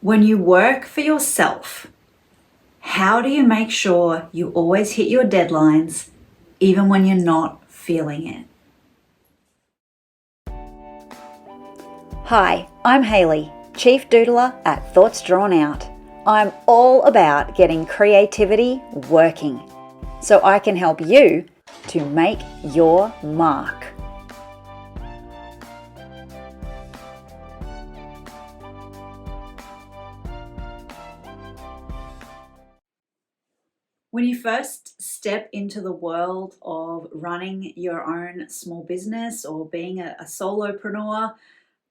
When you work for yourself, how do you make sure you always hit your deadlines even when you're not feeling it? Hi, I'm Hayley, Chief Doodler at Thoughts Drawn Out. I'm all about getting creativity working so I can help you to make your mark. When you first step into the world of running your own small business or being a solopreneur,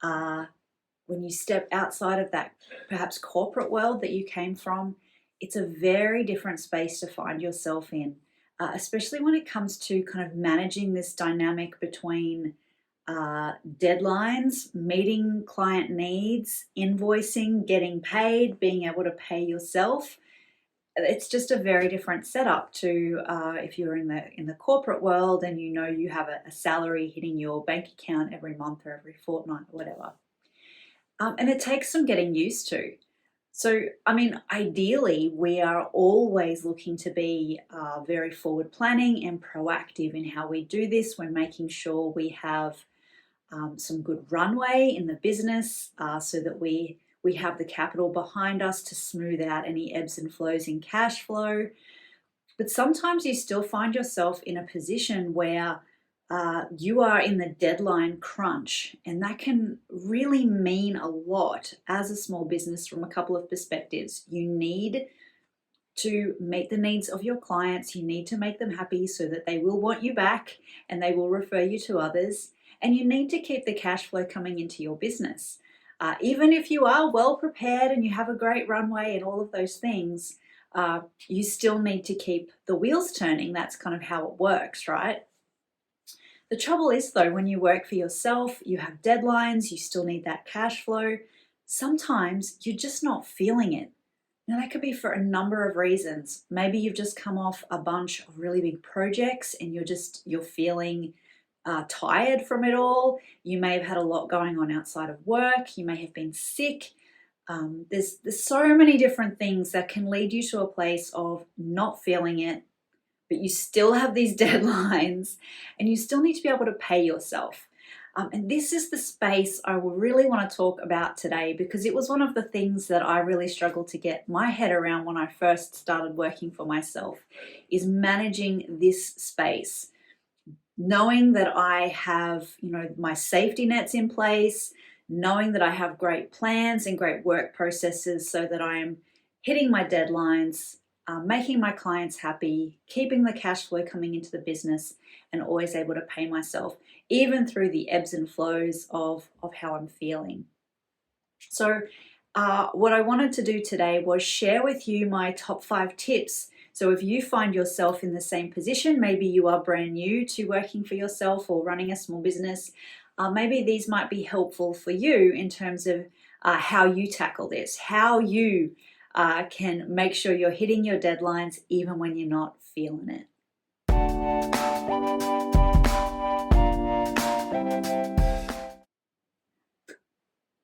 when you step outside of that perhaps corporate world that you came from, it's a very different space to find yourself in, especially when it comes to kind of managing this dynamic between deadlines, meeting client needs, invoicing, getting paid, being able to pay yourself. It's just a very different setup to if you're in the corporate world and you know you have a salary hitting your bank account every month or every fortnight or whatever. And it takes some getting used to. So, I mean, ideally, we are always looking to be very forward planning and proactive in how we do this. We're making sure we have some good runway in the business so that we have the capital behind us to smooth out any ebbs and flows in cash flow. But sometimes you still find yourself in a position where you are in the deadline crunch, and that can really mean a lot as a small business from a couple of perspectives. You need to meet the needs of your clients, you need to make them happy so that they will want you back and they will refer you to others, and you need to keep the cash flow coming into your business. Even if you are well prepared and you have a great runway and all of those things, you still need to keep the wheels turning. That's kind of how it works, right? The trouble is, though, when you work for yourself, you have deadlines, you still need that cash flow. Sometimes you're just not feeling it. Now, that could be for a number of reasons. Maybe you've just come off a bunch of really big projects and you're feeling tired from it all. You may have had a lot going on outside of work. You may have been sick. There's so many different things that can lead you to a place of not feeling it, but you still have these deadlines and you still need to be able to pay yourself. And this is the space I will really want to talk about today, because it was one of the things that I really struggled to get my head around when I first started working for myself, is managing this space. Knowing that I have, my safety nets in place, knowing that I have great plans and great work processes so that I am hitting my deadlines, making my clients happy, keeping the cash flow coming into the business, and always able to pay myself, even through the ebbs and flows of how I'm feeling. So what I wanted to do today was share with you my top 5 tips. So if you find yourself in the same position, maybe you are brand new to working for yourself or running a small business, maybe these might be helpful for you in terms of how you tackle this, how you can make sure you're hitting your deadlines even when you're not feeling it.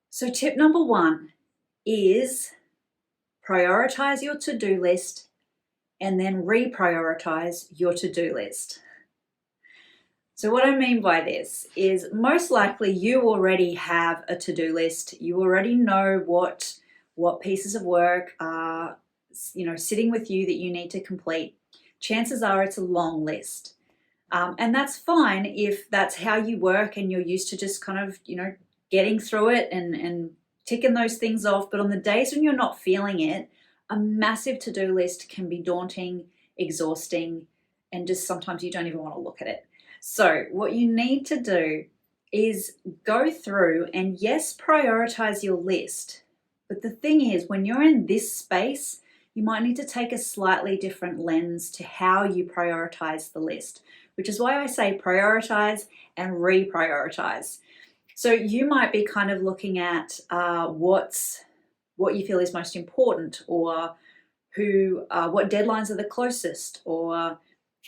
So tip number 1 is prioritize your to-do list and then reprioritize your to-do list. So what I mean by this is, most likely you already have a to-do list. You already know what pieces of work are, sitting with you that you need to complete. Chances are it's a long list. And that's fine if that's how you work and you're used to just kind of, getting through it and ticking those things off. But on the days when you're not feeling it, a massive to-do list can be daunting, exhausting, and just sometimes you don't even want to look at it. So what you need to do is go through and, yes, prioritize your list. But the thing is, when you're in this space, you might need to take a slightly different lens to how you prioritize the list, which is why I say prioritize and reprioritize. So you might be kind of looking at what you feel is most important, or what deadlines are the closest, or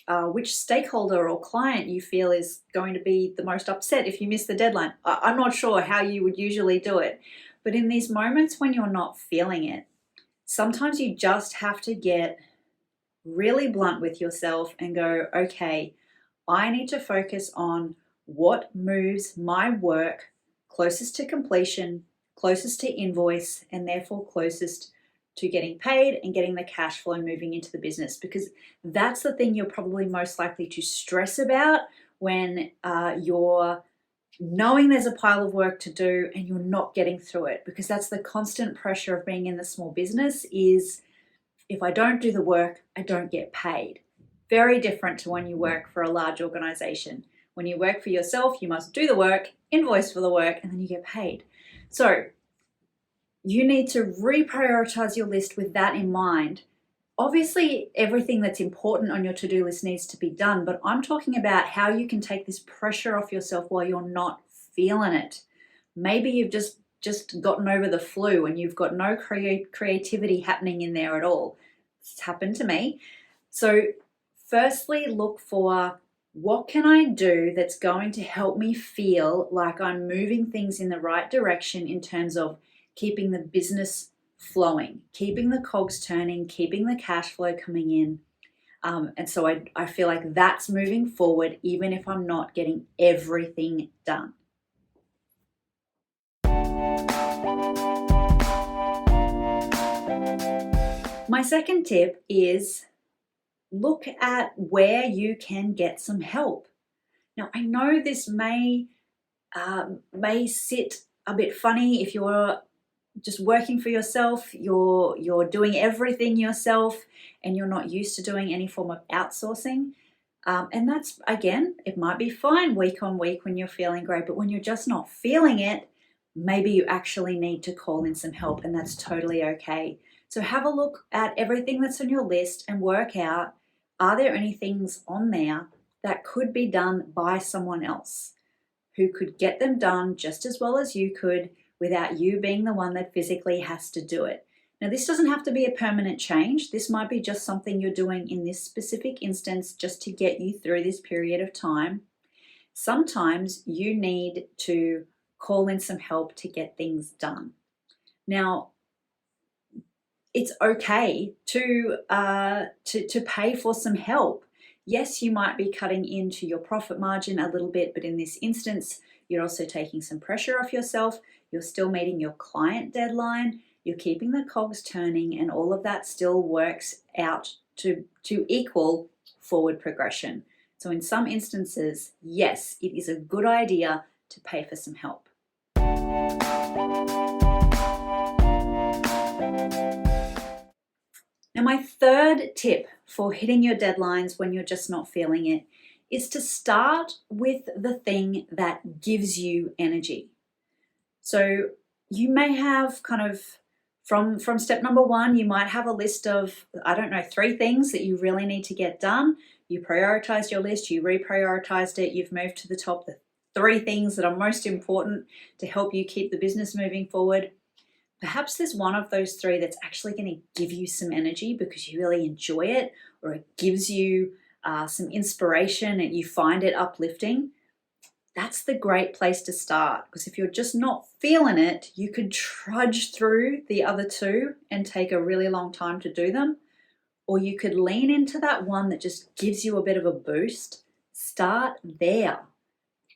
which stakeholder or client you feel is going to be the most upset if you miss the deadline. I'm not sure how you would usually do it, But in these moments when you're not feeling it, sometimes you just have to get really blunt with yourself and go, okay, I need to focus on what moves my work closest to completion, closest to invoice, and therefore closest to getting paid and getting the cash flow moving into the business, because that's the thing you're probably most likely to stress about when you're knowing there's a pile of work to do and you're not getting through it, because that's the constant pressure of being in the small business is, if I don't do the work, I don't get paid. Very different to when you work for a large organization. When you work for yourself, you must do the work, invoice for the work, and then you get paid. So you need to reprioritize your list with that in mind. Obviously, everything that's important on your to-do list needs to be done, but I'm talking about how you can take this pressure off yourself while you're not feeling it. Maybe you've just gotten over the flu and you've got no creativity happening in there at all. It's happened to me. So firstly, look for, what can I do that's going to help me feel like I'm moving things in the right direction in terms of keeping the business flowing, keeping the cogs turning, keeping the cash flow coming in. And so I feel like that's moving forward, even if I'm not getting everything done. My second tip is look at where you can get some help. Now, I know this may sit a bit funny if you're just working for yourself, you're doing everything yourself, and you're not used to doing any form of outsourcing. And that's, again, it might be fine week on week when you're feeling great, but when you're just not feeling it, maybe you actually need to call in some help, and that's totally okay. So have a look at everything that's on your list and work out, are there any things on there that could be done by someone else who could get them done just as well as you could without you being the one that physically has to do it. Now, this doesn't have to be a permanent change. This might be just something you're doing in this specific instance just to get you through this period of time. Sometimes you need to call in some help to get things done. Now, it's okay to pay for some help. Yes, you might be cutting into your profit margin a little bit, but in this instance, you're also taking some pressure off yourself. You're still meeting your client deadline. You're keeping the cogs turning, and all of that still works out to equal forward progression. So in some instances, yes, it is a good idea to pay for some help. Now, my third tip for hitting your deadlines when you're just not feeling it is to start with the thing that gives you energy. So you may have kind of, from step number one, you might have a list of, 3 things that you really need to get done. You prioritized your list, you reprioritized it, you've moved to the top, the 3 things that are most important to help you keep the business moving forward. Perhaps there's one of those 3 that's actually going to give you some energy because you really enjoy it, or it gives you some inspiration and you find it uplifting. That's the great place to start, because if you're just not feeling it, you could trudge through the other 2 and take a really long time to do them. Or you could lean into that one that just gives you a bit of a boost. Start there,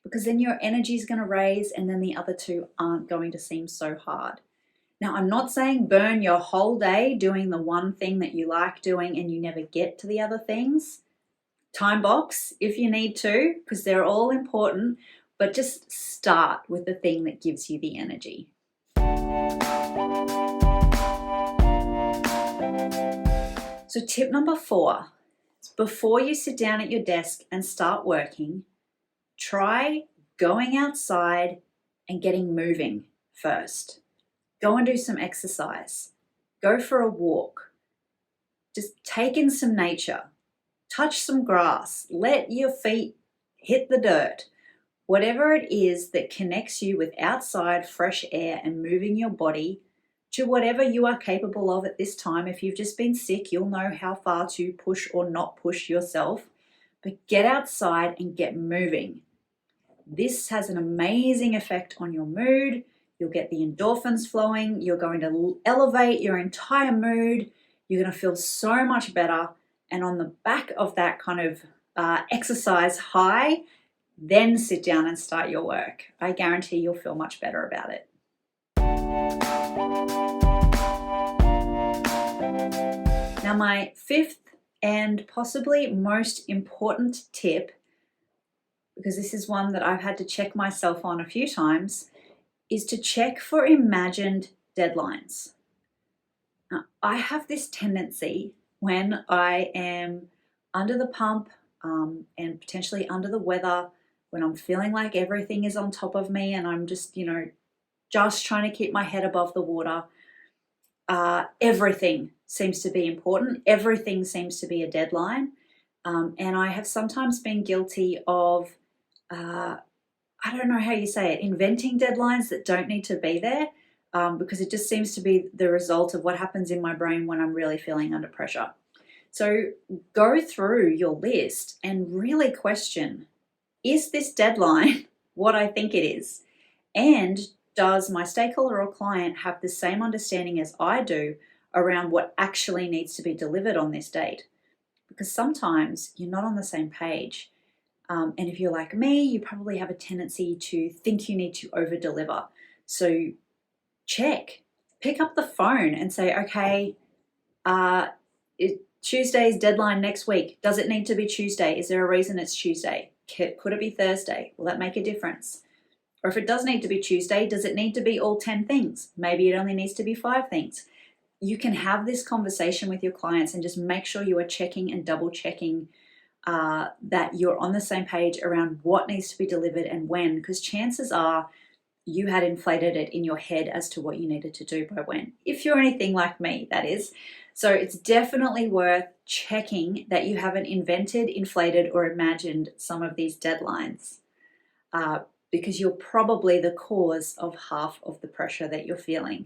because then your energy is going to raise and then the other 2 aren't going to seem so hard. Now, I'm not saying burn your whole day doing the one thing that you like doing and you never get to the other things. Time box if you need to, because they're all important, but just start with the thing that gives you the energy. So tip number 4 is, before you sit down at your desk and start working, try going outside and getting moving first. Go and do some exercise. Go for a walk. Just take in some nature. Touch some grass. Let your feet hit the dirt. Whatever it is that connects you with outside fresh air and moving your body to whatever you are capable of at this time. If you've just been sick, you'll know how far to push or not push yourself. But get outside and get moving. This has an amazing effect on your mood. you'll get the endorphins flowing, you're going to elevate your entire mood, you're going to feel so much better. And on the back of that kind of exercise high, then sit down and start your work. I guarantee you'll feel much better about it. Now, my fifth and possibly most important tip, because this is one that I've had to check myself on a few times, is to check for imagined deadlines. Now, I have this tendency when I am under the pump and potentially under the weather, when I'm feeling like everything is on top of me and I'm just, just trying to keep my head above the water, everything seems to be important. Everything seems to be a deadline. And I have sometimes been guilty of, I don't know how you say it, inventing deadlines that don't need to be there, because it just seems to be the result of what happens in my brain when I'm really feeling under pressure. So go through your list and really question, is this deadline what I think it is? And does my stakeholder or client have the same understanding as I do around what actually needs to be delivered on this date? Because sometimes you're not on the same page. And if you're like me, you probably have a tendency to think you need to over deliver. So pick up the phone and say, okay, Tuesday's deadline next week. Does it need to be Tuesday? Is there a reason it's Tuesday? Could it be Thursday? Will that make a difference? Or if it does need to be Tuesday, does it need to be all 10 things? Maybe it only needs to be 5 things. You can have this conversation with your clients and just make sure you are checking and double checking that you're on the same page around what needs to be delivered and when, because chances are you had inflated it in your head as to what you needed to do by when. If you're anything like me, that is. So it's definitely worth checking that you haven't invented, inflated, or imagined some of these deadlines, because you're probably the cause of half of the pressure that you're feeling.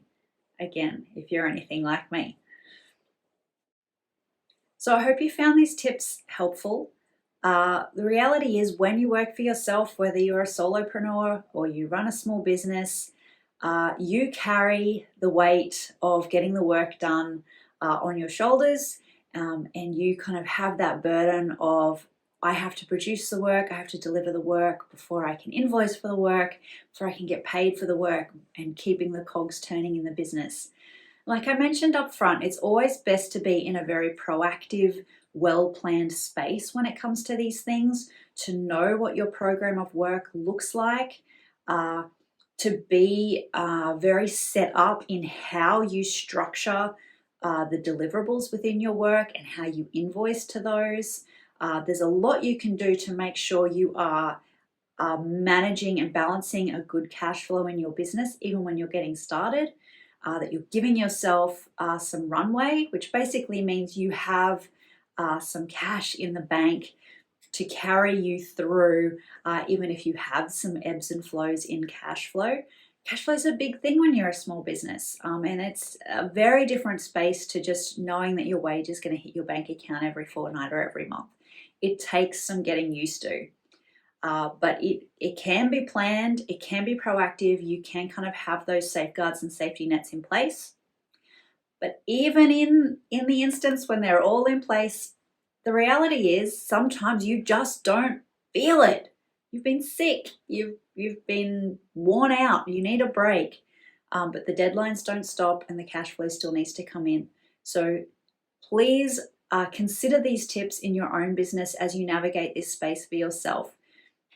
Again, if you're anything like me. So I hope you found these tips helpful. The reality is, when you work for yourself, whether you're a solopreneur or you run a small business, you carry the weight of getting the work done on your shoulders, and you kind of have that burden of, I have to produce the work, I have to deliver the work before I can invoice for the work, before I can get paid for the work, and keeping the cogs turning in the business. Like I mentioned up front, it's always best to be in a very proactive, well-planned space when it comes to these things, to know what your program of work looks like, to be very set up in how you structure the deliverables within your work and how you invoice to those. There's a lot you can do to make sure you are managing and balancing a good cash flow in your business, even when you're getting started. That you're giving yourself some runway, which basically means you have some cash in the bank to carry you through, even if you have some ebbs and flows in cash flow. Cash flow is a big thing when you're a small business, and it's a very different space to just knowing that your wage is going to hit your bank account every fortnight or every month. It takes some getting used to. But it can be planned, it can be proactive, you can kind of have those safeguards and safety nets in place. But even in the instance when they're all in place, the reality is sometimes you just don't feel it. You've been sick, you've been worn out, you need a break, but the deadlines don't stop and the cash flow still needs to come in. So please consider these tips in your own business as you navigate this space for yourself.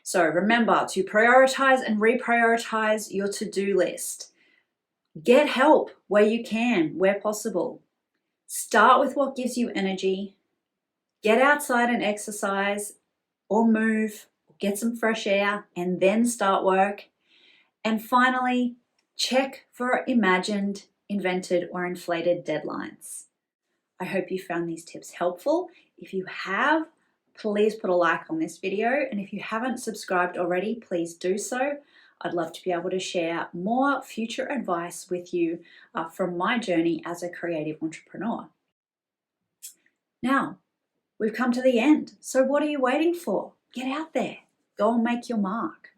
So remember to prioritize and reprioritize your to-do list. Get help where you can, where possible. Start with what gives you energy. Get outside and exercise or move, get some fresh air, and then start work. And finally, check for imagined, invented, or inflated deadlines. I hope you found these tips helpful. If you have, please put a like on this video, and if you haven't subscribed already, please do so. I'd love to be able to share more future advice with you from my journey as a creative entrepreneur. Now, we've come to the end, so what are you waiting for? Get out there, go and make your mark.